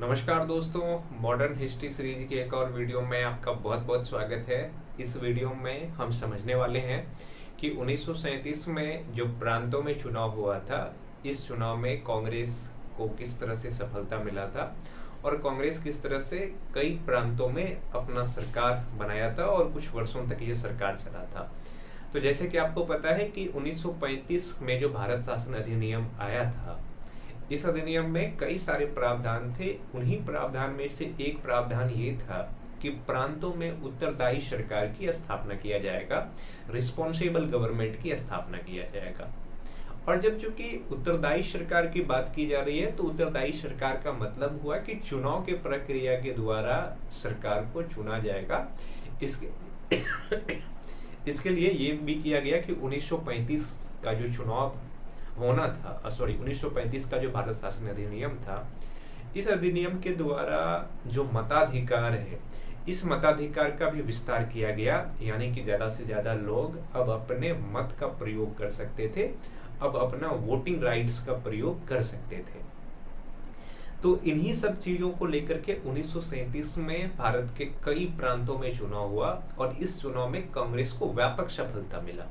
नमस्कार दोस्तों, modern history series की एक और वीडियो में आपका बहुत बहुत स्वागत है। इस वीडियो में हम समझने वाले हैं कि 1937 में जो प्रांतों में चुनाव हुआ था, इस चुनाव में कांग्रेस को किस तरह से सफलता मिला था और कांग्रेस किस तरह से कई प्रांतों में अपना सरकार बनाया था और कुछ वर्षों तक ये सरकार चला था। तो जैसे कि आपको पता है कि 1935 में जो भारत शासन अधिनियम आया था, इस अधिनियम में कई सारे प्रावधान थे। उन्हीं प्रावधान में से एक प्रावधान ये था कि प्रांतों में उत्तरदायी सरकार की स्थापना किया जाएगा, रिस्पॉन्सिबल गवर्नमेंट की स्थापना किया जाएगा। और जब चूंकि उत्तरदायी सरकार की बात की जा रही है, तो उत्तरदायी सरकार का मतलब हुआ कि चुनाव के प्रक्रिया के द्वारा सरकार को चुना जाएगा। इसके इसके लिए ये भी किया गया कि 1935 का जो चुनाव होना था, 1935 का जो भारत शासन अधिनियम था, इस अधिनियम के द्वारा जो मताधिकार है, इस मताधिकार का भी विस्तार किया गया। यानी कि ज्यादा से ज्यादा लोग अब अपने मत का प्रयोग कर सकते थे, अब अपना वोटिंग राइट्स का प्रयोग कर सकते थे। तो इन्हीं सब चीजों को लेकर के 1937 में भारत के कई प्रांतों में चुनाव हुआ और इस चुनाव में कांग्रेस को व्यापक सफलता मिला।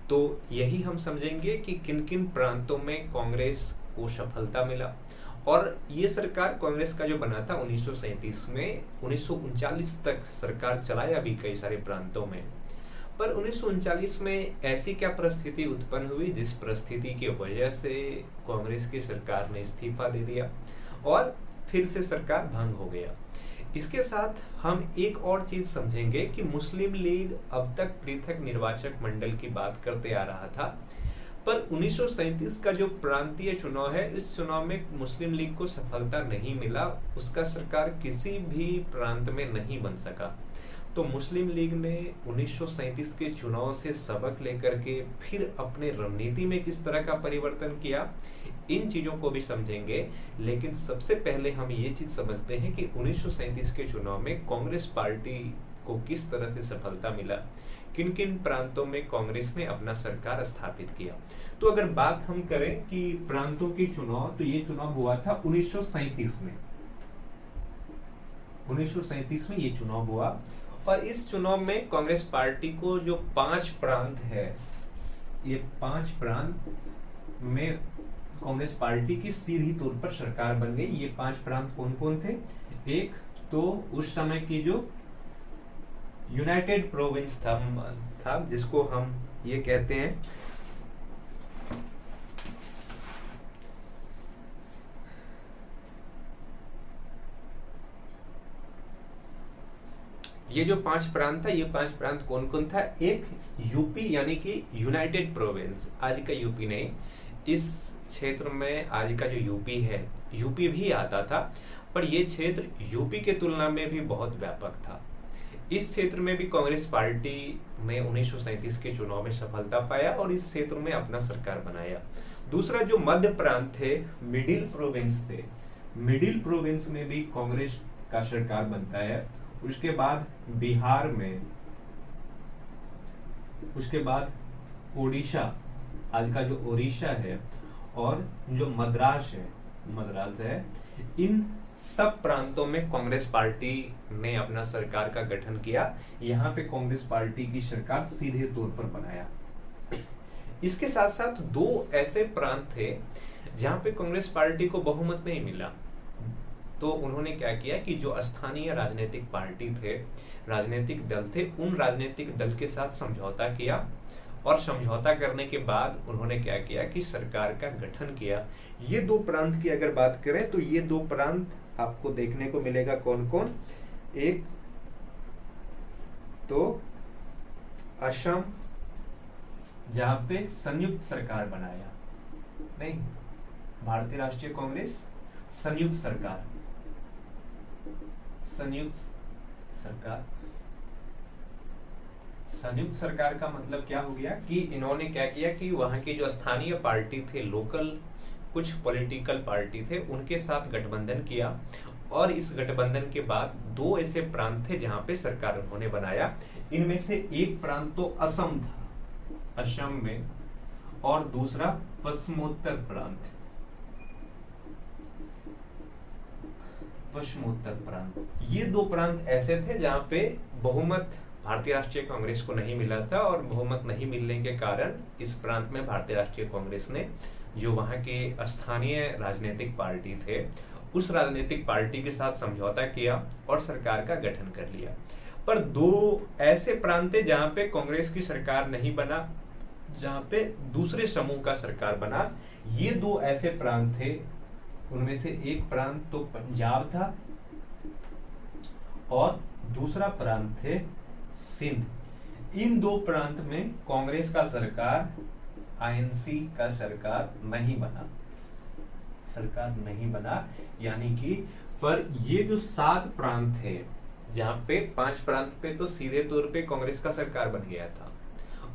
तो यही हम समझेंगे कि किन किन प्रांतों में कांग्रेस को सफलता मिला। और ये सरकार कांग्रेस का जो बना था 1937 में, 1939 तक सरकार चलाया भी कई सारे प्रांतों में। पर 1939 में ऐसी क्या परिस्थिति उत्पन्न हुई जिस परिस्थिति की वजह से कांग्रेस की सरकार ने इस्तीफा दे दिया और फिर से सरकार भंग हो गया। इसके साथ हम एक और चीज समझेंगे कि मुस्लिम लीग अब तक पृथक निर्वाचक मंडल की बात करते आ रहा था, पर 1937 का जो प्रांतीय चुनाव है, इस चुनाव में मुस्लिम लीग को सफलता नहीं मिला, उसका सरकार किसी भी प्रांत में नहीं बन सका। तो मुस्लिम लीग ने 1937 के चुनाव से सबक लेकर के फिर अपने रणनीति में किस तरह का परिवर्तन किया, इन चीजों को भी समझेंगे। लेकिन सबसे पहले हम ये चीज समझते हैं कि 1937 के चुनाव में कांग्रेस पार्टी को किस तरह से सफलता मिला, किन किन प्रांतों में कांग्रेस ने अपना सरकार स्थापित किया। तो अगर बात हम करें कि प्रांतों के चुनाव, तो ये चुनाव हुआ था 1937 में। 1937 में ये चुनाव हुआ और इस चुनाव में कांग्रेस पार्टी को जो 5 प्रांत है, ये 5 प्रांत में कांग्रेस पार्टी की सीधी तौर पर सरकार बन गई। ये 5 प्रांत कौन कौन थे? एक तो उस समय की जो यूनाइटेड प्रोविंस था जिसको हम ये कहते हैं, ये जो 5 प्रांत था, ये 5 प्रांत कौन कौन था? एक यूपी, यानी कि यूनाइटेड प्रोविंस, आज का यूपी नहीं, इस क्षेत्र में आज का जो यूपी है, यूपी भी आता था, पर यह क्षेत्र यूपी के तुलना में भी बहुत व्यापक था। इस क्षेत्र में भी कांग्रेस पार्टी ने 1937 के चुनाव में सफलता पाया और इस क्षेत्र में अपना सरकार बनाया। दूसरा जो मध्य प्रांत थे, मिडिल प्रोविंस थे, मिडिल प्रोविंस में भी कांग्रेस का सरकार बनता है। उसके बाद बिहार में, उसके बाद उड़ीसा, आज का जो उड़ीसा है, और जो मद्रास है, इन सब प्रांतों में कांग्रेस पार्टी ने अपना सरकार का गठन किया। यहाँ पे कांग्रेस पार्टी की सरकार सीधे तौर पर बनाया। इसके साथ साथ 2 ऐसे प्रांत थे जहां पे कांग्रेस पार्टी को बहुमत नहीं मिला। तो उन्होंने क्या किया कि जो स्थानीय राजनीतिक पार्टी थे, राजनीतिक दल थे, उन राजनीतिक दल के साथ समझौता किया और समझौता करने के बाद उन्होंने क्या किया कि सरकार का गठन किया। ये 2 प्रांत की अगर बात करें तो ये 2 प्रांत आपको देखने को मिलेगा कौन कौन। एक तो असम, जहां पे संयुक्त सरकार बनाया, नहीं, भारतीय राष्ट्रीय कांग्रेस संयुक्त सरकार, संयुक्त सरकार का मतलब क्या हो गया कि इन्होंने क्या किया कि वहां की जो स्थानीय पार्टी थे, लोकल कुछ पॉलिटिकल पार्टी थे, उनके साथ गठबंधन किया और इस गठबंधन के बाद 2 ऐसे प्रांत थे जहां पे सरकार उन्होंने बनाया। इनमें से एक प्रांत तो असम था, असम में, और दूसरा पश्चिमोत्तर प्रांत। पश्चिमोत्तर प्रांत, ये दो प्रांत ऐसे थे जहाँ पे बहुमत भारतीय राष्ट्रीय कांग्रेस को नहीं मिला था, और बहुमत नहीं मिलने के कारण इस प्रांत में भारतीय राष्ट्रीय कांग्रेस ने जो वहाँ के स्थानीय राजनीतिक पार्टी थे उस राजनीतिक पार्टी के साथ समझौता किया और सरकार का गठन कर लिया। पर दो ऐसे प्रांत थे जहाँ पे कांग्रेस की सरकार नहीं बना, जहाँ पे दूसरे समूह का सरकार बना। ये दो ऐसे प्रांत थे, उनमें से एक प्रांत तो पंजाब था और दूसरा प्रांत थे सिंध। इन दो प्रांत में कांग्रेस का सरकार, आईएनसी का सरकार नहीं बना, यानी कि पर ये जो 7 प्रांत थे, जहाँ पे 5 प्रांत पे तो सीधे तौर पे कांग्रेस का सरकार बन गया था,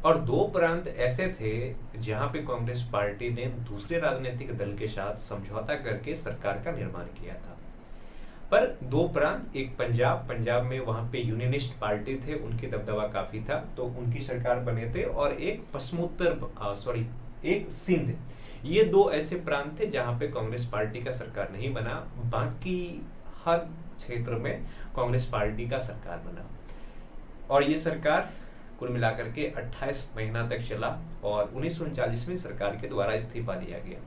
और 2 प्रांत ऐसे थे जहाँ पे कांग्रेस पार्टी ने दूसरे राजनीतिक दल के साथ समझौता करके सरकार का निर्माण किया था। पर 2 प्रांत, एक पंजाब में वहां पे यूनियनिस्ट पार्टी थे, उनकी दबदबा काफी था तो उनकी सरकार बने थे, और एक सिंध। ये 2 ऐसे प्रांत थे जहां पे कांग्रेस पार्टी का सरकार नहीं बना, बाकी हर क्षेत्र में कांग्रेस पार्टी का सरकार बना। और ये सरकार कुल मिलाकर के 28 महीना तक चला और 1939 में सरकार के द्वारा इस्तीफा दिया गया।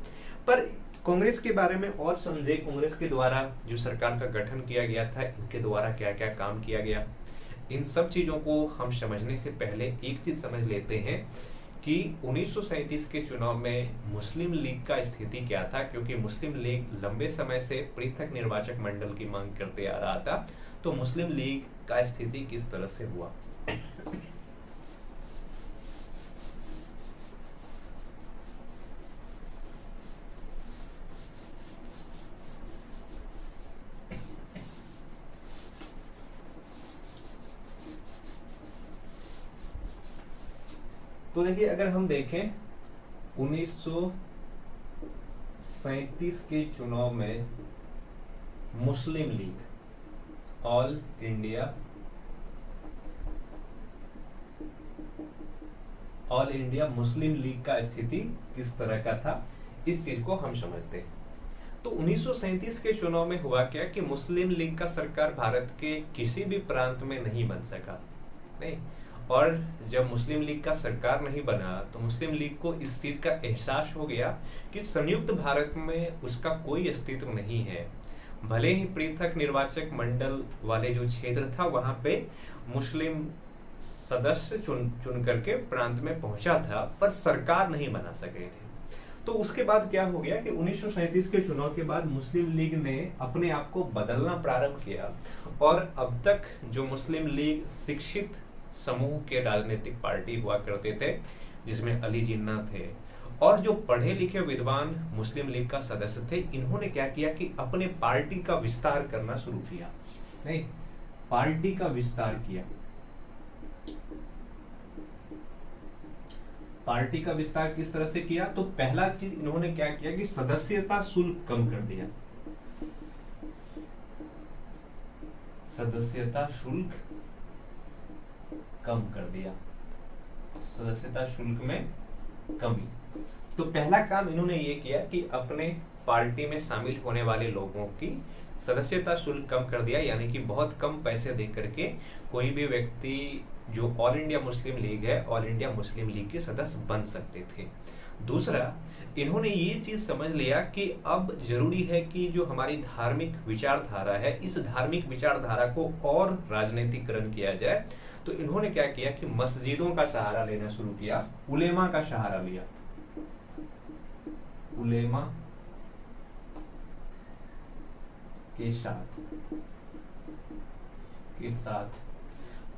पर कांग्रेस के बारे में और समझे, कांग्रेस के द्वारा जो सरकार का गठन किया गया था, इनके द्वारा क्या क्या काम किया गया, इन सब चीजों को हम समझने से पहले एक चीज समझ लेते हैं कि 1937 के चुनाव में मुस्लिम लीग का स्थिति क्या था, क्योंकि मुस्लिम लीग लंबे समय से पृथक निर्वाचक मंडल की मांग करते आ रहा था। तो मुस्लिम लीग का स्थिति किस तरह से हुआ। तो देखिए, अगर हम देखें 1937 के चुनाव में मुस्लिम लीग, ऑल इंडिया मुस्लिम लीग का स्थिति किस तरह का था, इस चीज को हम समझते हैं। तो 1937 के चुनाव में हुआ क्या कि मुस्लिम लीग का सरकार भारत के किसी भी प्रांत में नहीं बन सका, नहीं। और जब मुस्लिम लीग का सरकार नहीं बना तो मुस्लिम लीग को इस चीज का एहसास हो गया कि संयुक्त भारत में उसका कोई अस्तित्व नहीं है। भले ही पृथक निर्वाचक मंडल वाले जो क्षेत्र था वहां पे मुस्लिम सदस्य चुन करके प्रांत में पहुंचा था, पर सरकार नहीं बना सके थे। तो उसके बाद क्या हो गया कि 1937 के चुनाव के बाद मुस्लिम लीग ने अपने आप को बदलना प्रारंभ किया, और अब तक जो मुस्लिम लीग शिक्षित समूह के राजनीतिक पार्टी हुआ करते थे, जिसमें अली जिन्ना थे, और जो पढ़े लिखे विद्वान मुस्लिम लीग का सदस्य थे, इन्होंने क्या किया कि अपने पार्टी का विस्तार करना शुरू किया। नहीं, पार्टी का विस्तार किया। पार्टी का विस्तार किस तरह से किया, तो पहला चीज इन्होंने क्या किया कि सदस्यता शुल्क कम कर दिया। सदस्यता शुल्क कम कर दिया, सदस्यता शुल्क में कमी। तो पहला काम इन्होंने ये किया कि अपने पार्टी में शामिल होने वाले लोगों की सदस्यता शुल्क कम कर दिया, यानी कि बहुत कम पैसे दे करके कोई भी व्यक्ति जो ऑल इंडिया मुस्लिम लीग है, ऑल इंडिया मुस्लिम लीग के सदस्य बन सकते थे। दूसरा, इन्होंने ये चीज समझ लिया कि अब जरूरी है कि जो हमारी धार्मिक विचारधारा है, इस धार्मिक विचारधारा को और राजनीतिकरण किया जाए। तो इन्होंने क्या किया कि मस्जिदों का सहारा लेना शुरू किया, उलेमा का सहारा लिया। उलेमा के साथ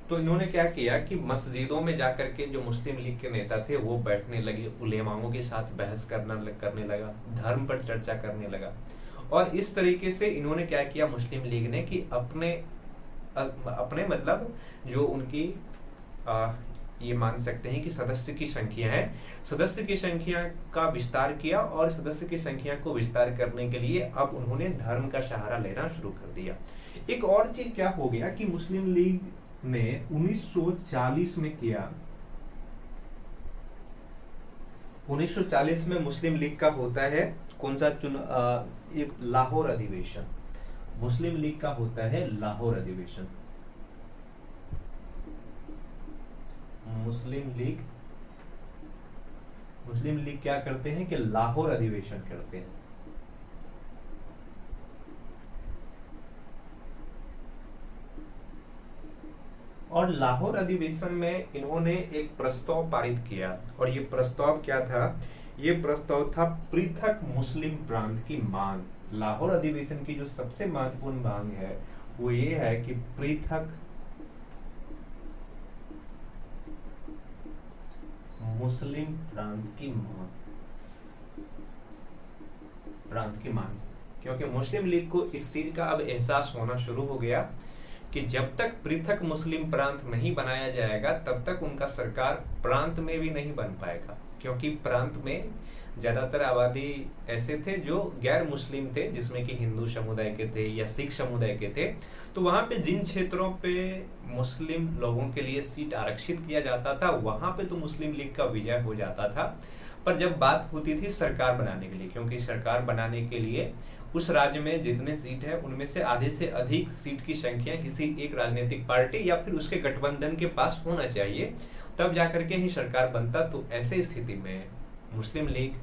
तो इन्होंने क्या किया कि मस्जिदों में जाकर के जो मुस्लिम लीग के नेता थे वो बैठने लगे, उलेमाओं के साथ बहस करने लगा, धर्म पर चर्चा करने लगा। और इस तरीके से इन्होंने क्या किया मुस्लिम लीग ने कि अपने मतलब जो उनकी ये मान सकते हैं कि सदस्य की संख्या है, सदस्य की संख्या का विस्तार किया, और सदस्य की संख्या को विस्तार करने के लिए अब उन्होंने धर्म का सहारा लेना शुरू कर दिया। एक और चीज क्या हो गया कि मुस्लिम लीग ने 1940 में किया, 1940 में मुस्लिम लीग का होता है कौन सा एक लाहौर अधिवेशन। मुस्लिम लीग का होता है लाहौर अधिवेशन। मुस्लिम लीग क्या करते हैं कि लाहौर अधिवेशन करते हैं। और लाहौर अधिवेशन में इन्होंने एक प्रस्ताव पारित किया, और ये प्रस्ताव क्या था? ये प्रस्ताव था पृथक मुस्लिम प्रांत की मांग। लाहौर अधिवेशन की जो सबसे महत्वपूर्ण मांग है वो ये है कि पृथक मुस्लिम प्रांत की मांग, क्योंकि मुस्लिम लीग को इस चीज का अब एहसास होना शुरू हो गया कि जब तक पृथक मुस्लिम प्रांत नहीं बनाया जाएगा तब तक उनका सरकार प्रांत में भी नहीं बन पाएगा, क्योंकि प्रांत में ज्यादातर आबादी ऐसे थे जो गैर मुस्लिम थे, जिसमें कि हिंदू समुदाय के थे या सिख समुदाय के थे। तो वहां पे जिन क्षेत्रों पे मुस्लिम लोगों के लिए सीट आरक्षित किया जाता था वहां पे तो मुस्लिम लीग का विजय हो जाता था। पर जब बात होती थी सरकार बनाने के लिए, क्योंकि सरकार बनाने के लिए उस राज्य में जितने सीट है उनमें से आधे से अधिक सीट की संख्या किसी एक राजनीतिक पार्टी या फिर उसके गठबंधन के पास होना चाहिए, तब जाकर के ही सरकार बनता। तो ऐसे स्थिति में मुस्लिम लीग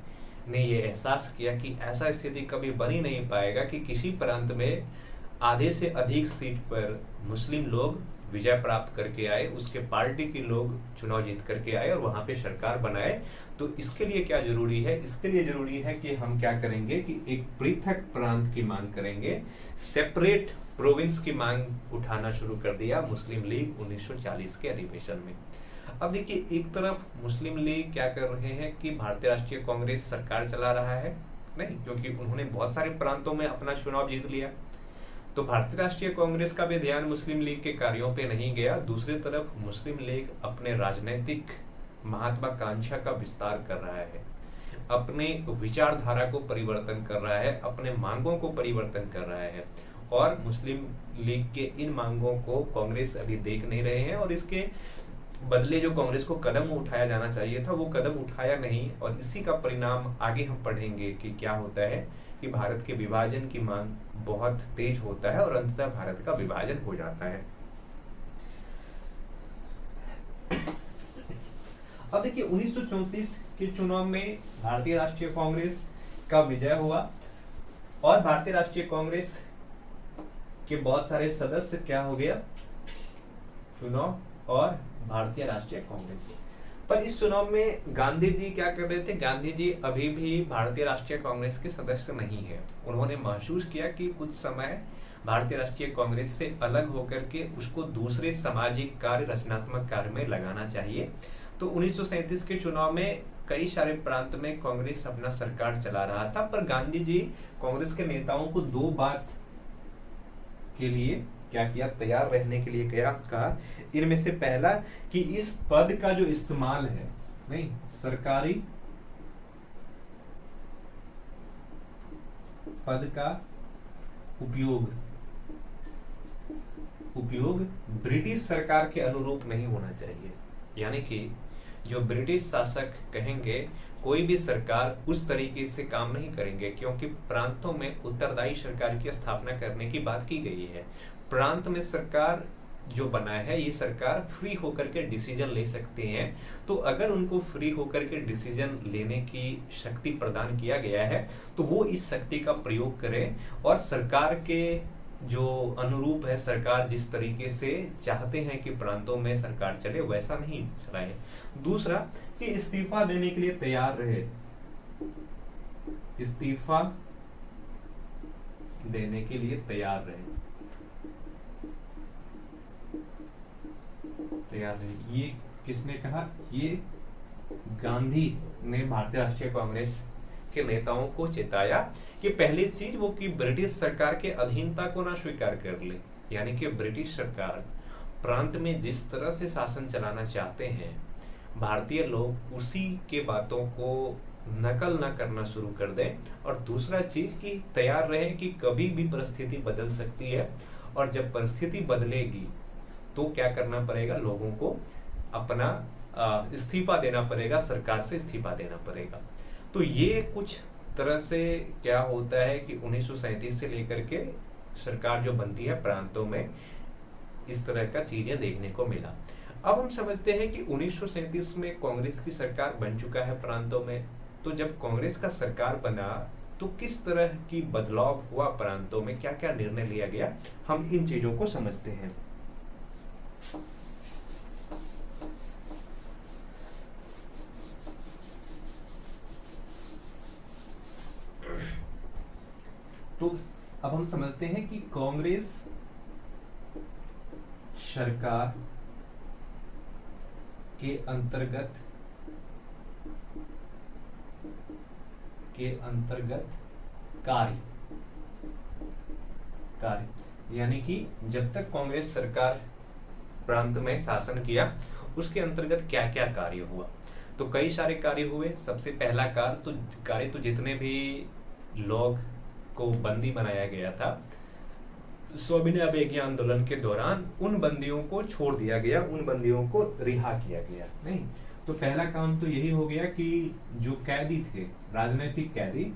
ने ये एहसास किया कि ऐसा स्थिति कभी बन ही नहीं पाएगा कि किसी प्रांत में आधे से अधिक सीट पर मुस्लिम लोग विजय प्राप्त करके आए, उसके पार्टी के लोग चुनाव जीत करके आए और वहां पे सरकार बनाए। तो इसके लिए क्या जरूरी है? इसके लिए जरूरी है कि हम क्या करेंगे कि एक पृथक प्रांत की मांग करेंगे, सेपरेट प्रोविंस की मांग उठाना शुरू कर दिया मुस्लिम लीग 1940 के अधिवेशन में। अब देखिए, एक तरफ मुस्लिम लीग क्या कर रहे हैं कि भारतीय राष्ट्रीय कांग्रेस सरकार चला रहा है, नहीं, क्योंकि उन्होंने बहुत सारे प्रांतों में अपना चुनाव जीत लिया। तो भारतीय राष्ट्रीय कांग्रेस का भी ध्यान मुस्लिम लीग के कार्यों पे नहीं गया। दूसरी तरफ मुस्लिम लीग अपने राजनीतिक महत्वाकांक्षा का विस्तार कर रहा है, अपने विचारधारा को परिवर्तन कर रहा है, अपने मांगों को परिवर्तन कर रहा है, और मुस्लिम लीग के इन मांगों को कांग्रेस अभी देख नहीं रहे हैं, और इसके बदले जो कांग्रेस को कदम उठाया जाना चाहिए था वो कदम उठाया नहीं। और इसी का परिणाम आगे हम पढ़ेंगे कि क्या होता है कि भारत के विभाजन की मांग बहुत तेज होता है और अंततः भारत का विभाजन हो जाता है। अब देखिए, 1934 के चुनाव में भारतीय राष्ट्रीय कांग्रेस का विजय हुआ, और भारतीय राष्ट्रीय कांग्रेस के बहुत सारे सदस्य क्या हो गया, चुनाव और भारतीय राष्ट्रीय कांग्रेस। पर इस चुनाव में गांधी जी क्या कर रहे थे? गांधी जी अभी भी भारतीय राष्ट्रीय कांग्रेस के सदस्य नहीं है। उन्होंने महसूस किया कि कुछ समय भारतीय राष्ट्रीय कांग्रेस से अलग होकर के उसको दूसरे सामाजिक कार्य, रचनात्मक कार्य में लगाना चाहिए। तो 1937 के चुनाव में कई सारे प्रांत में कांग्रेस अपना सरकार चला रहा था, पर गांधी जी कांग्रेस के नेताओं को दो बात के लिए क्या किया, तैयार रहने के लिए क्या कहा। इनमें से पहला कि इस पद का जो इस्तेमाल है, नहीं, सरकारी पद का उपयोग ब्रिटिश सरकार के अनुरूप नहीं होना चाहिए। यानी कि जो ब्रिटिश शासक कहेंगे कोई भी सरकार उस तरीके से काम नहीं करेंगे, क्योंकि प्रांतों में उत्तरदायी सरकार की स्थापना करने की बात की गई है। प्रांत में सरकार जो बना है, ये सरकार फ्री होकर के डिसीजन ले सकते हैं। तो अगर उनको फ्री होकर के डिसीजन लेने की शक्ति प्रदान किया गया है तो वो इस शक्ति का प्रयोग करें, और सरकार के जो अनुरूप है, सरकार जिस तरीके से चाहते हैं कि प्रांतों में सरकार चले वैसा नहीं चलाए। दूसरा कि इस्तीफा देने के लिए तैयार रहे, इस्तीफा देने के लिए तैयार रहे। ये किसने कहा? ये गांधी ने भारतीय राष्ट्रीय कांग्रेस के नेताओं को चेताया कि पहली चीज वो कि ब्रिटिश सरकार के अधीनता को ना स्वीकार कर ले। यानी कि ब्रिटिश सरकार प्रांत में जिस तरह से शासन चलाना चाहते हैं, भारतीय लोग उसी के बातों को नकल ना करना शुरू कर दें। और दूसरा चीज कि तैयार रहे कि कभी भी परिस्थिति बदल सकती है, और जब परिस्थिति बदलेगी तो क्या करना पड़ेगा, लोगों को अपना इस्तीफा देना पड़ेगा, सरकार से इस्तीफा देना पड़ेगा। तो ये कुछ तरह से क्या होता है कि 1937 से लेकर के सरकार जो बनती है प्रांतों में, इस तरह का चीजें देखने को मिला। अब हम समझते हैं कि 1937 में कांग्रेस की सरकार बन चुका है प्रांतों में। तो जब कांग्रेस का सरकार बना तो किस तरह की बदलाव हुआ प्रांतों में, क्या क्या निर्णय लिया गया, हम इन चीजों को समझते हैं। तो अब हम समझते हैं कि कांग्रेस सरकार के अंतर्गत कार्य यानी कि जब तक कांग्रेस सरकार प्रांत में शासन किया, उसके अंतर्गत क्या क्या कार्य हुआ। तो कई सारे कार्य हुए। सबसे पहला कार्य तो जितने भी लोग को बंदी बनाया गया था सविनय अवज्ञा आंदोलन के दौरान, उन बंदियों को छोड़ दिया गया, उन बंदियों को रिहा किया गया। नहीं, तो पहला काम तो यही हो गया कि जो कैदी थे, राजनीतिक कैदी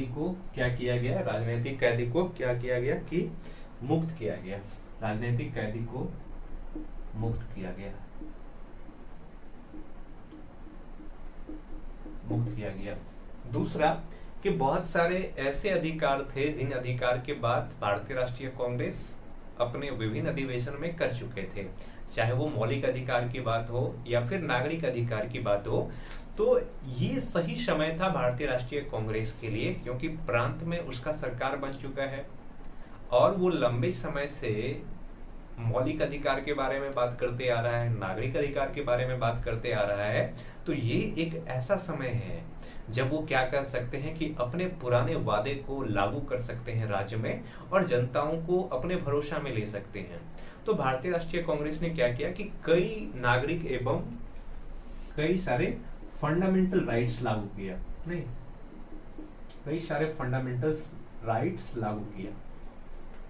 को क्या किया गया, राजनीतिक कैदी को क्या किया गया कि मुक्त किया गया, राजनीतिक कैदी को मुक्त किया गया। दूसरा कि बहुत सारे ऐसे अधिकार थे जिन अधिकार के बाद भारतीय राष्ट्रीय कांग्रेस अपने विभिन्न अधिवेशन में कर चुके थे, चाहे वो मौलिक अधिकार की बात हो या फिर नागरिक अधिकार की बात हो। तो ये सही समय था भारतीय राष्ट्रीय कांग्रेस के लिए, क्योंकि प्रांत में उसका सरकार बन चुका है और वो लंबे समय से मौलिक अधिकार के बारे में बात करते आ रहा है, नागरिक अधिकार के बारे में बात करते आ रहा है। तो ये एक ऐसा समय है जब वो क्या कर सकते हैं कि अपने पुराने वादे को लागू कर सकते हैं राज्य में और जनताओं को अपने भरोसा में ले सकते हैं। तो भारतीय राष्ट्रीय कांग्रेस ने क्या किया कि कई नागरिक एवं कई सारे फंडामेंटल राइट्स लागू किया, नहीं, कई सारे फंडामेंटल राइट्स लागू किया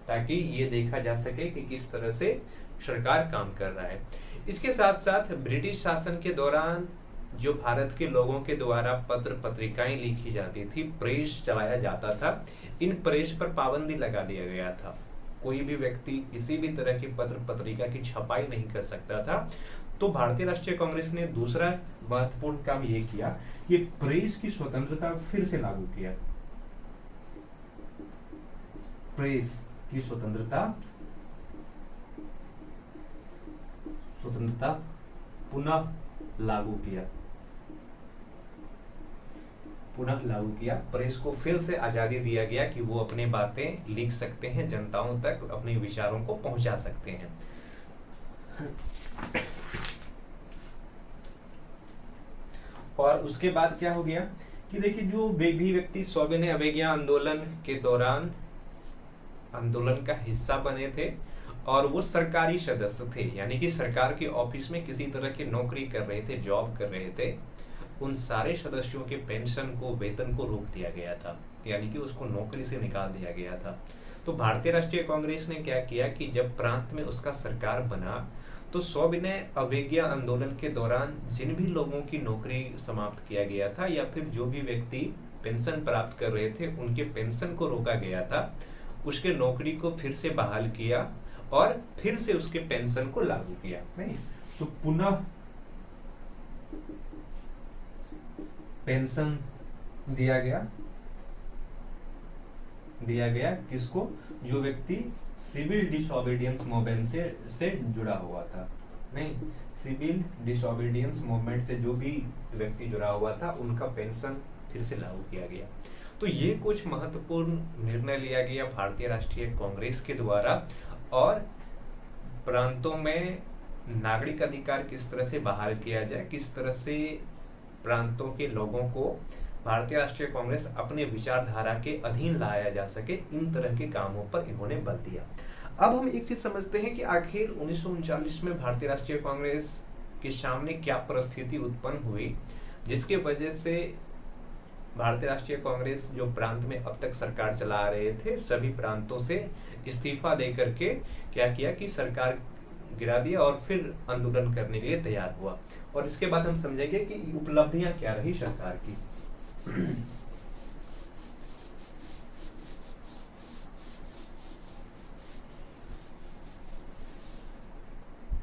ताकि ये देखा जा सके कि किस तरह से सरकार काम कर रहा है। इसके साथ साथ ब्रिटिश शासन के दौरान जो भारत के लोगों के द्वारा पत्र पत्रिकाएं लिखी जाती थी, प्रेस चलाया जाता था, इन प्रेस पर पाबंदी लगा दिया गया था। कोई भी व्यक्ति किसी भी तरह की पत्र पत्रिका की छपाई नहीं कर सकता था। तो भारतीय राष्ट्रीय कांग्रेस ने दूसरा महत्वपूर्ण काम ये किया कि प्रेस की स्वतंत्रता फिर से लागू किया। प्रेस की स्वतंत्रता पुनः लागू किया। प्रेस को फिर से आजादी दिया गया कि वो अपनी बातें लिख सकते हैं, जनताओं तक अपने विचारों को पहुंचा सकते हैं। और उसके बाद क्या हो गया कि देखिए, जो भी व्यक्ति सविनय अवज्ञा आंदोलन के दौरान आंदोलन का हिस्सा बने थे और वो सरकारी सदस्य थे, यानी कि सरकार के ऑफिस में किसी तरह की नौकरी कर रहे थे, जॉब कर रहे थे, उन सारे सदस्यों के पेंशन को, वेतन को रोक दिया गया था, यानी कि उसको नौकरी से निकाल दिया गया था। तो भारतीय राष्ट्रीय कांग्रेस ने क्या किया कि जब प्रांत में उसका सरकार बना तो सविनय अवज्ञा आंदोलन के दौरान जिन भी लोगों की नौकरी समाप्त किया गया था या फिर जो भी व्यक्ति पेंशन प्राप्त कर रहे थे उनके पेंशन को रोका गया था, उसके नौकरी को फिर से बहाल किया और फिर से उसके पेंशन को लागू किया। नहीं, तो पुनः पेंशन दिया गया किसको, जो व्यक्ति सिविल डिसओबीडियंस मूवमेंट से जुड़ा हुआ था। नहीं, सिविल डिसओबीडियंस मूवमेंट से जो भी व्यक्ति जुड़ा हुआ था उनका पेंशन फिर से लागू किया गया। तो ये कुछ महत्वपूर्ण निर्णय लिया गया भारतीय राष्ट्रीय कांग्रेस के द्वारा। और प्रांतों में नागरिक अधिकार किस तरह से बहाल किया जाए, किस तरह से प्रांतों के लोगों को भारतीय राष्ट्रीय कांग्रेस अपने विचारधारा के अधीन लाया जा सके, इन तरह के कामों पर इन्होंने बल दिया। अब हम एक चीज समझते हैं कि आखिर 1939 में भारतीय राष्ट्रीय कांग्रेस के सामने क्या परिस्थिति उत्पन्न हुई जिसके वजह से भारतीय राष्ट्रीय कांग्रेस जो प्रांत में अब तक सरकार चला रहे थे, सभी प्रांतों से इस्तीफा दे करके क्या किया कि सरकार गिरा दिया और फिर आंदोलन करने के लिए तैयार हुआ। और इसके बाद हम समझेंगे कि उपलब्धियां क्या रही सरकार की।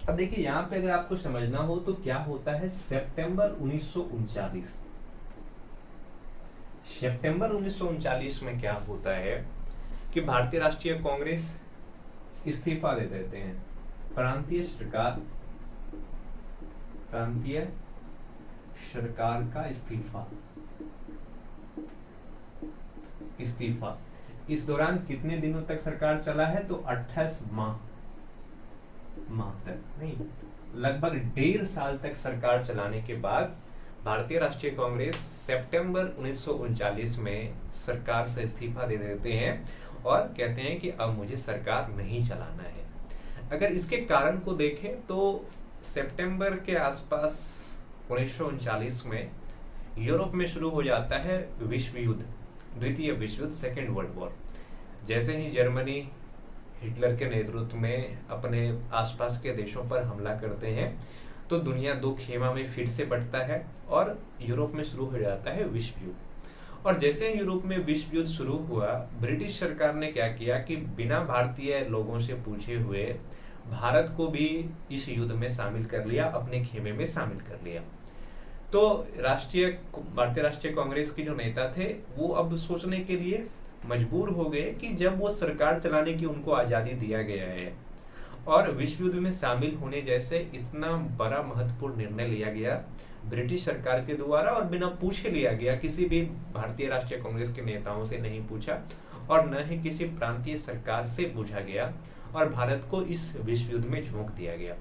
अब देखिए यहाँ पे अगर आपको समझना हो तो क्या होता है, सितंबर 1939, सितंबर 1939 में क्या होता है कि भारतीय राष्ट्रीय कांग्रेस इस्तीफा दे देते हैं। प्रांतीय सरकार का इस्तीफा। इस दौरान कितने दिनों तक सरकार चला है, तो 28 माह तक नहीं, लगभग 1.5 साल तक सरकार चलाने के बाद भारतीय राष्ट्रीय कांग्रेस सितंबर 1939 में सरकार से इस्तीफा दे देते हैं और कहते हैं कि अब मुझे सरकार नहीं चलाना है। अगर इसके कारण को देखें तो सितंबर के आसपास 1939 में यूरोप में शुरू हो जाता है विश्व युद्ध, द्वितीय विश्व युद्ध, सेकेंड वर्ल्ड वॉर। जैसे ही जर्मनी हिटलर के नेतृत्व में अपने आसपास के देशों पर हमला करते हैं तो दुनिया दो खेमा में फिर से बंटता है और यूरोप में शुरू हो जाता है विश्व युद्ध। और जैसे यूरोप में विश्व युद्ध शुरू हुआ, ब्रिटिश सरकार ने क्या किया कि बिना भारतीय लोगों से पूछे हुए भारत को भी इस युद्ध में शामिल कर लिया, अपने खेमे में शामिल कर लिया। तो भारतीय राष्ट्रीय कांग्रेस के जो नेता थे वो अब सोचने के लिए मजबूर हो गए कि जब वो सरकार चलाने की उनको आजादी दिया गया है और विश्व युद्ध में शामिल होने जैसे इतना बड़ा महत्वपूर्ण निर्णय लिया गया ब्रिटिश सरकार के द्वारा और बिना पूछे लिया गया, किसी भी भारतीय राष्ट्रीय कांग्रेस के नेताओं से नहीं पूछा और न ही किसी प्रांतीय सरकार से पूछा गया और भारत को इस विश्व युद्ध में झोंक दिया गया।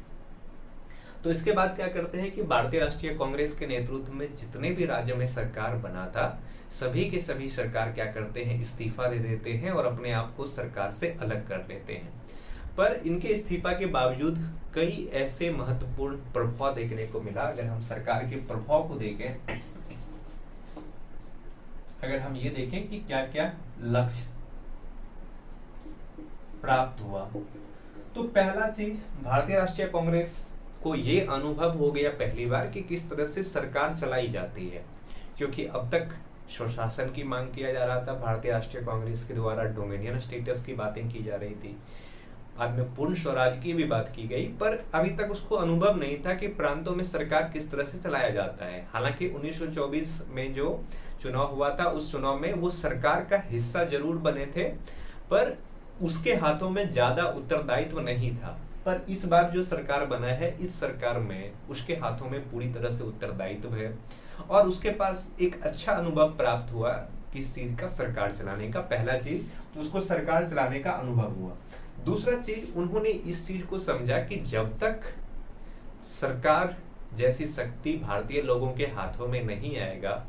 तो इसके बाद क्या करते हैं कि भारतीय राष्ट्रीय कांग्रेस के नेतृत्व में जितने भी राज्य में सरकार बना था सभी के सभी सरकार क्या करते हैं, इस्तीफा दे देते हैं और अपने आप को सरकार से अलग कर लेते हैं। पर इनके इस्तीफा के बावजूद कई ऐसे महत्वपूर्ण प्रभाव देखने को मिला। अगर हम सरकार के प्रभाव को देखें, अगर हम ये देखें कि क्या क्या लक्ष्य प्राप्त हुआ, तो पहला चीज भारतीय राष्ट्रीय कांग्रेस को ये अनुभव हो गया पहली बार कि किस तरह से सरकार चलाई जाती है, क्योंकि अब तक स्वशासन की मांग किया जा रहा था, भारतीय राष्ट्रीय कांग्रेस के द्वारा डोमिनियन स्टेटस की बातें की जा रही थी, बाद में पूर्ण स्वराज की भी बात की गई, पर अभी तक उसको अनुभव नहीं था कि प्रांतों में सरकार किस तरह से चलाया जाता है। हालांकि 1924 में जो चुनाव हुआ था उस चुनाव में वो सरकार का हिस्सा जरूर बने थे पर उसके हाथों में ज्यादा उत्तरदायित्व नहीं था। पर इस बार जो सरकार बना है इस सरकार में उसके हाथों में पूरी तरह से उत्तरदायित्व है और उसके पास एक अच्छा अनुभव प्राप्त हुआ किस चीज का, सरकार चलाने का। पहला चीज तो उसको सरकार चलाने का अनुभव हुआ। दूसरा चीज उन्होंने इस चीज को समझा कि जब तक सरकार जैसी शक्ति भारतीय लोगों के हाथों में नहीं आएगा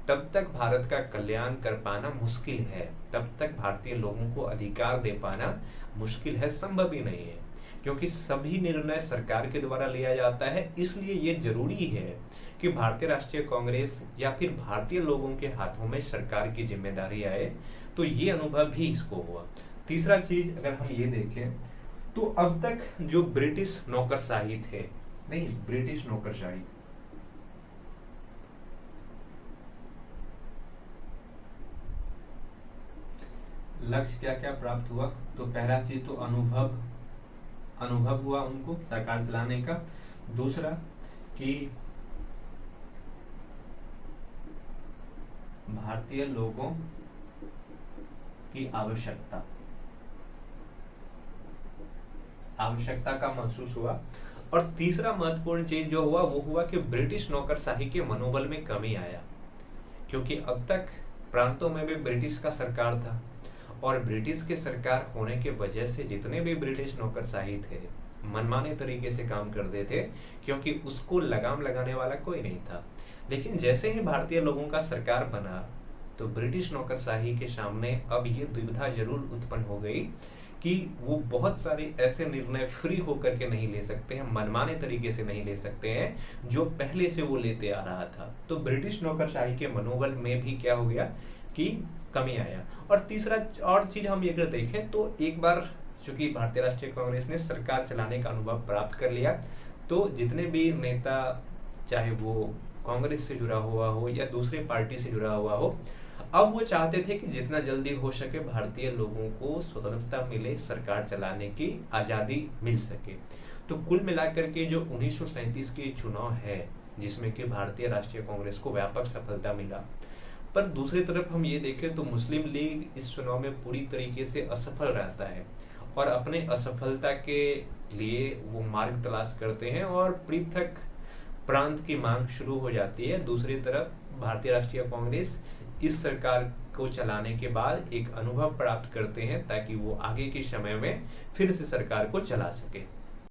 तब तक भारत का कल्याण कर पाना मुश्किल है, तब तक भारतीय लोगों को अधिकार दे पाना मुश्किल है, संभव ही नहीं है, क्योंकि सभी निर्णय सरकार के द्वारा लिया जाता है। इसलिए ये जरूरी है कि भारतीय राष्ट्रीय कांग्रेस या फिर भारतीय लोगों के हाथों में सरकार की जिम्मेदारी आए। तो ये अनुभव भी इसको हुआ। तीसरा चीज अगर हम ये देखें तो अब तक जो ब्रिटिश नौकरशाही थे, नहीं ब्रिटिश नौकरशाही, लक्ष्य क्या क्या प्राप्त हुआ, तो पहला चीज तो अनुभव हुआ उनको सरकार चलाने का। दूसरा कि भारतीय लोगों की आवश्यकता का महसूस हुआ। और तीसरा महत्वपूर्ण चीज जो हुआ वो हुआ कि ब्रिटिश नौकरशाही के मनोबल में कमी आया, क्योंकि अब तक प्रांतों में भी ब्रिटिश का सरकार था और ब्रिटिश के सरकार होने के वजह से जितने भी ब्रिटिश नौकरशाही थे मनमाने तरीके से काम करते थे, क्योंकि उसको लगाम लगाने वाला कोई नहीं था। लेकिन जैसे ही भारतीय लोगों का सरकार बना तो ब्रिटिश नौकरशाही के सामने अब ये दुविधा जरूर उत्पन्न हो गई कि वो बहुत सारे ऐसे निर्णय फ्री होकर के नहीं ले सकते हैं, मनमाने तरीके से नहीं ले सकते हैं जो पहले से वो लेते आ रहा था। तो ब्रिटिश नौकरशाही के मनोबल में भी क्या हो गया कि कमी आया। और तीसरा और चीज हम अगर देखें तो एक बार चूंकि भारतीय राष्ट्रीय कांग्रेस ने सरकार चलाने का अनुभव प्राप्त कर लिया तो जितने भी नेता, चाहे वो कांग्रेस से जुड़ा हुआ हो या दूसरे पार्टी से जुड़ा हुआ हो, अब वो चाहते थे कि जितना जल्दी हो सके भारतीय लोगों को स्वतंत्रता मिले, सरकार चलाने की आज़ादी मिल सके। तो कुल मिलाकर के जो 1937 के चुनाव है, जिसमें कि भारतीय राष्ट्रीय कांग्रेस को व्यापक सफलता मिला, पर दूसरी तरफ हम ये देखें तो मुस्लिम लीग इस चुनाव में पूरी तरीके से असफल रहता है और अपने असफलता के लिए वो मार्ग तलाश करते हैं और पृथक प्रांत की मांग शुरू हो जाती है। दूसरी तरफ भारतीय राष्ट्रीय कांग्रेस इस सरकार को चलाने के बाद एक अनुभव प्राप्त करते हैं ताकि वो आगे के समय में फिर से सरकार को चला सके।